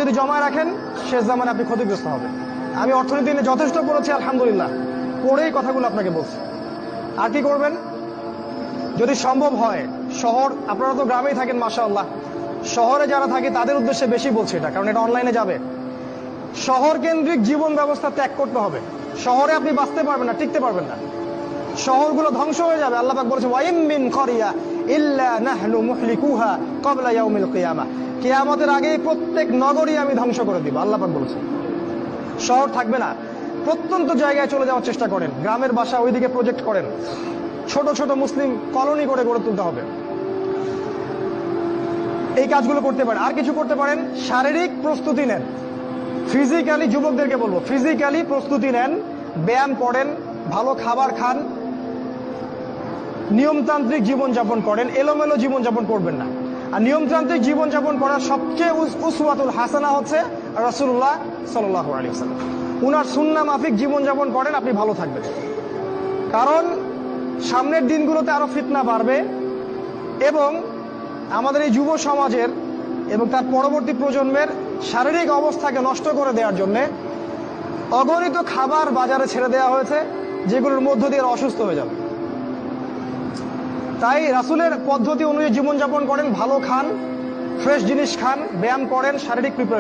যদি জমায় রাখেন শেষ জামানে আপনি ক্ষতিগ্রস্ত হবেন। আমি অর্থনীতি নিয়ে যথেষ্ট পড়েছি আলহামদুলিল্লাহ, পড়েই কথাগুলো আপনাকে বলছি। আর কি করবেন যদি সম্ভব হয়, শহর, আপনারা তো গ্রামেই থাকেন মাশাআল্লাহ, শহরে যারা থাকে তাদের উদ্দেশ্যে বেশি বলছি এটা, কারণ এটা অনলাইনে যাবে। শহর কেন্দ্রিক জীবন ব্যবস্থা ত্যাগ করতে হবে। শহরে আপনি বাঁচতে পারবেন না, টিকতে পারবেন না, শহরগুলো ধ্বংস হয়ে যাবে। আল্লাহ পাক বলেছে ওয়াইম মিন ক্বরিয়া ইল্লা নাহনু মুহলিকুহা ক্বাবলা ইয়াউমিল কিয়ামা, কিয়ামতের আগেই প্রত্যেক নগরী আমি ধ্বংস করে দিব, আল্লাহ পাক বলেছে। শহর থাকবে না, প্রত্যন্ত জায়গায় চলে যাওয়ার চেষ্টা করেন, গ্রামের বাসা ওইদিকে প্রজেক্ট করেন, ছোট ছোট মুসলিম কলোনি করে গড়ে তুলতে হবে। এই কাজগুলো করতে পারেন। আর কিছু করতে পারেন, শারীরিক প্রস্তুতি নেন, ফিজিক্যালি, যুবকদেরকে বলবো ফিজিক্যালি প্রস্তুতি নেন, ব্যায়াম করেন, ভালো খাবার খান, নিয়মতান্ত্রিক জীবনযাপন করেন, এলোমেলো জীবনযাপন করবেন না। আর নিয়মতান্ত্রিক জীবনযাপন করার সবচেয়ে উসওয়াতুল হাসানা হচ্ছে রাসূলুল্লাহ সাল্লাল্লাহু আলাইহি ওয়াসাল্লাম। উনার সুন্নাহ মাফিক জীবনযাপন করেন, আপনি ভালো থাকবেন। কারণ সামনের দিনগুলোতে আরো ফিতনা বাড়বে এবং আমাদের এই যুব সমাজের এবং তার পরবর্তী প্রজন্মের শারীরিক অবস্থাকে নষ্ট করে দেওয়ার জন্য অগণিত খাবার বাজারে ছেড়ে দেওয়া হয়েছে, যেগুলোর মধ্য দিয়ে অসুস্থ হয়ে যাবে। তাই রাসূলের পদ্ধতি অনুযায়ী জীবনযাপন করেন, ভালো খান, ফ্রেশ জিনিস খান, ব্যায়াম করেন, শারীরিক প্রিপারেশন